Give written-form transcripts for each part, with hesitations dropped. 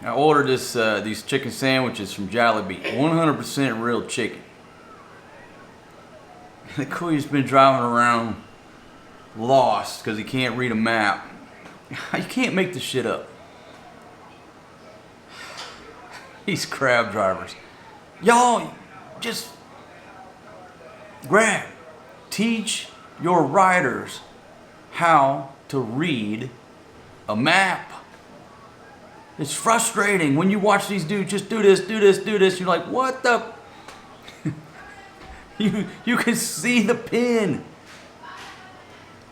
I ordered these chicken sandwiches from Jollibee, 100% real chicken. The Korean's been driving around lost because he can't read a map. You can't make this shit up. These crab drivers. Y'all, just teach your riders how to read a map. It's frustrating when you watch these dudes just do this, do this, do this. You're like, what the? You can see the pin.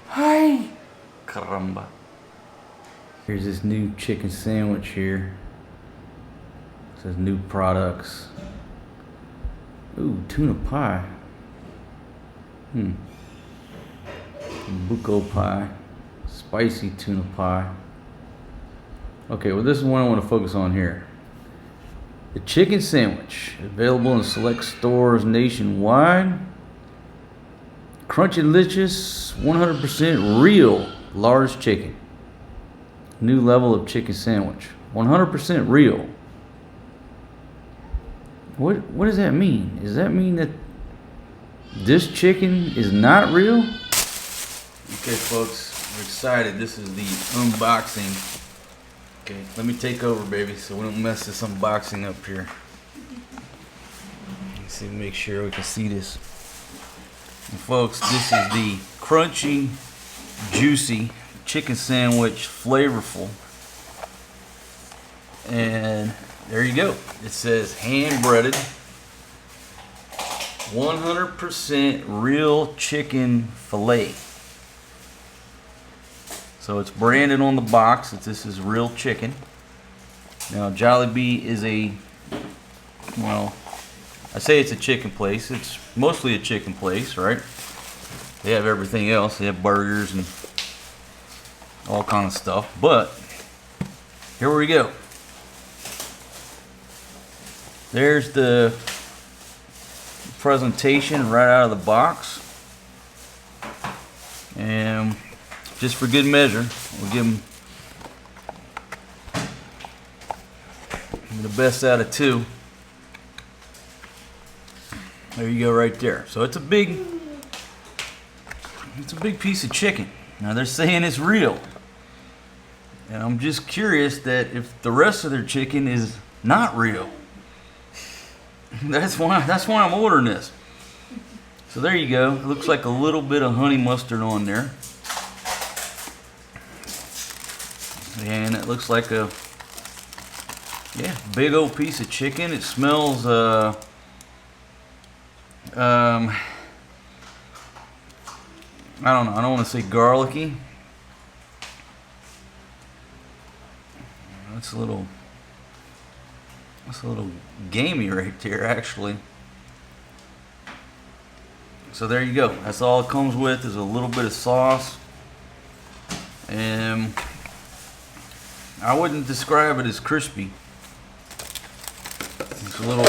Hi. Caramba. Here's this new chicken sandwich here. It says new products. Ooh, tuna pie. Buko pie. Spicy tuna pie. Okay, well this is one I want to focus on here. The chicken sandwich, available in select stores nationwide. Crunchy delicious, 100% real large chicken. New level of chicken sandwich. 100% real. What does that mean? Does that mean that this chicken is not real? Okay folks, we're excited. This is the unboxing. Okay, let me take over, baby, so we don't mess this unboxing up here. Let's see, make sure we can see this. And folks, this is the crunchy, juicy chicken sandwich, flavorful. And there you go. It says hand breaded, 100% real chicken fillet. So it's branded on the box that this is real chicken. Now Jollibee is well, I say it's a chicken place. It's mostly a chicken place, right? They have everything else. They have burgers and all kind of stuff. But here we go. There's the presentation right out of the box. And just for good measure, we'll give them the best out of 2. There you go, right there. So it's a big piece of chicken. Now they're saying it's real, and I'm just curious that if the rest of their chicken is not real. That's why I'm ordering this. So there you go. It looks like a little bit of honey mustard on there. And it looks like a big old piece of chicken. It smells I don't know, I don't want to say garlicky. That's a little gamey right there, actually. So there you go. That's all it comes with, is a little bit of sauce. And I wouldn't describe it as crispy. It's a little,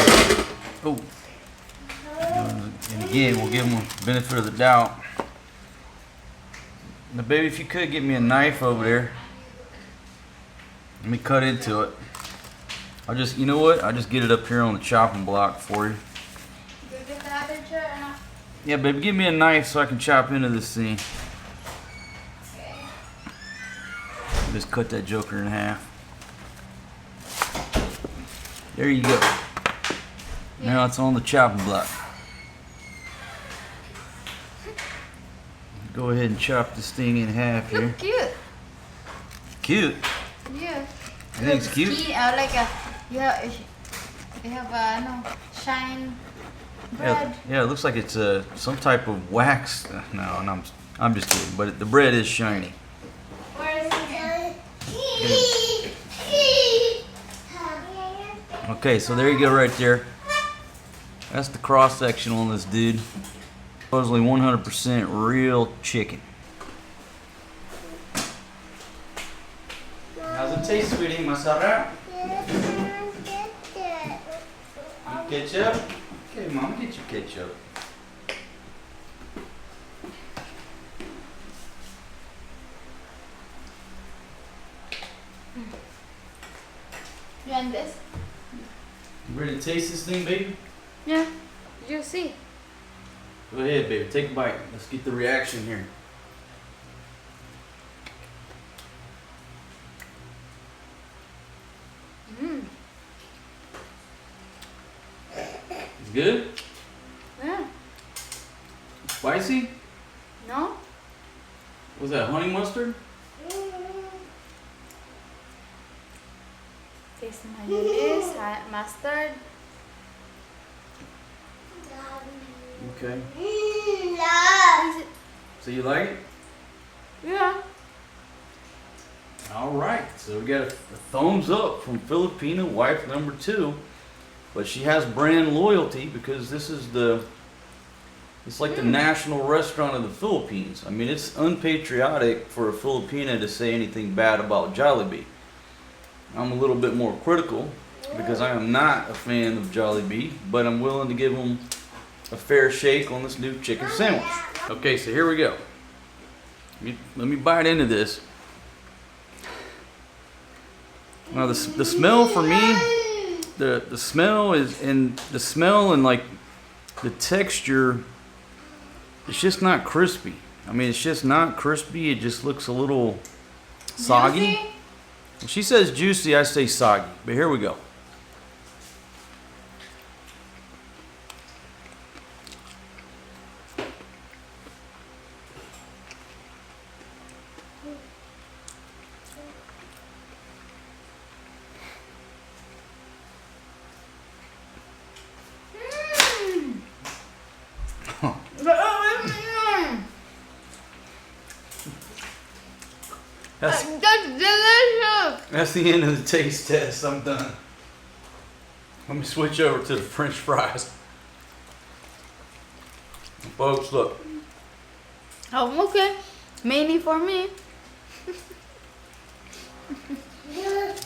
and again, we'll give them the benefit of the doubt. Now, baby, if you could get me a knife over there, let me cut into it. You know what? I'll just get it up here on the chopping block for you. Yeah, baby, give me a knife so I can chop into this thing. Just cut that joker in half. There you go. Now it's on the chopping block. Go ahead and chop this thing in half here. Look cute. Cute? Yeah. You think it's cute? You have no shine bread. Yeah, it looks like it's some type of wax. No, I'm just kidding. But the bread is shiny. Okay, so there you go right there. That's the cross section on this dude. Supposedly 100% real chicken. How's it taste, sweetie? Masarap? Ketchup? Okay, Mama, get your ketchup. You want this? You ready to taste this thing, baby? Yeah. You see. Go ahead, baby. Take a bite. Let's get the reaction here. Mmm. It's good? Yeah. Spicy? No? Was that honey mustard? Taste mayonnaise, mustard. Okay. Is it? So you like it? Yeah. All right. So we got a thumbs up from Filipina Wife number 2. But she has brand loyalty because this is it's like the national restaurant of the Philippines. I mean, it's unpatriotic for a Filipina to say anything bad about Jollibee. I'm a little bit more critical because I am not a fan of Jollibee, but I'm willing to give them a fair shake on this new chicken sandwich. Okay, so here we go. Let me bite into this. Now the smell for me, the smell is, and the smell and like the texture, it's just not crispy. I mean, it's just not crispy. It just looks a little soggy. Juicy? When she says juicy, I say soggy. But here we go. That's delicious. That's the end of the taste test. I'm done. Let me switch over to the French fries. Folks, look. Oh, okay. Mainly for me.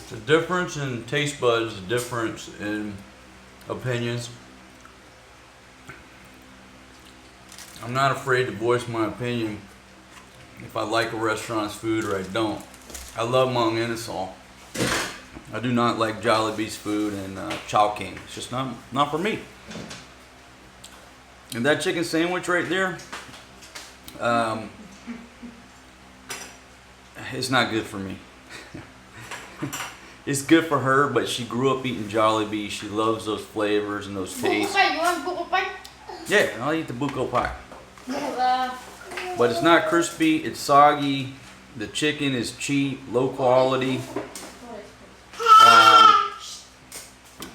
The difference in taste buds, the difference in opinions. I'm not afraid to voice my opinion if I like a restaurant's food or I don't. I love Mang Inasal. I do not like Jollibee's food and Chowking. It's just not for me. And that chicken sandwich right there, it's not good for me. It's good for her, but she grew up eating Jollibee. She loves those flavors and those tastes. You want buko pie? Yeah, I'll eat the buko pie. Uh, But it's not crispy, it's soggy. The chicken is cheap, low quality.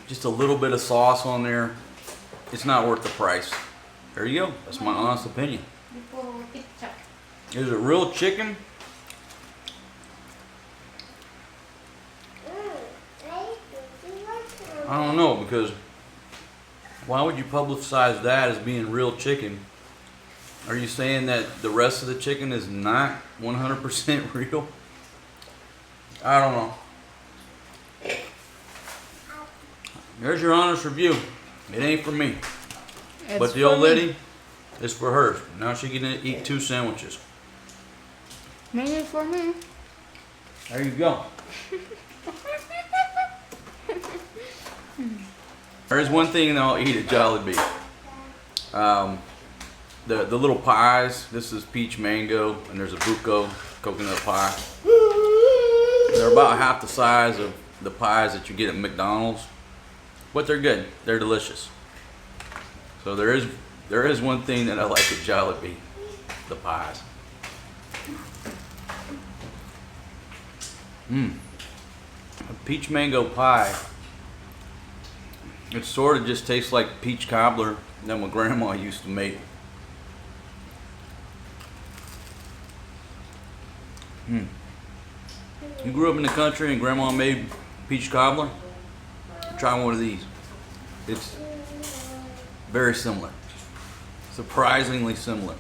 Just a little bit of sauce on there. It's not worth the price. There you go. That's my honest opinion. Is it real chicken? I don't know, because why would you publicize that as being real chicken? Are you saying that the rest of the chicken is not 100% real? I don't know. There's your honest review. It ain't for me. But the old lady, it's for her. Now she can eat 2 sandwiches. Mainly for me. There you go. There's one thing that I'll eat at Jollibee. The little pies. This is peach mango, and there's a buko coconut pie. They're about half the size of the pies that you get at McDonald's, but they're good. They're delicious. So there is one thing that I like at Jollibee: the pies. A peach mango pie. It sort of just tastes like peach cobbler that my grandma used to make. You grew up in the country and grandma made peach cobbler? Try one of these. It's very similar. Surprisingly similar.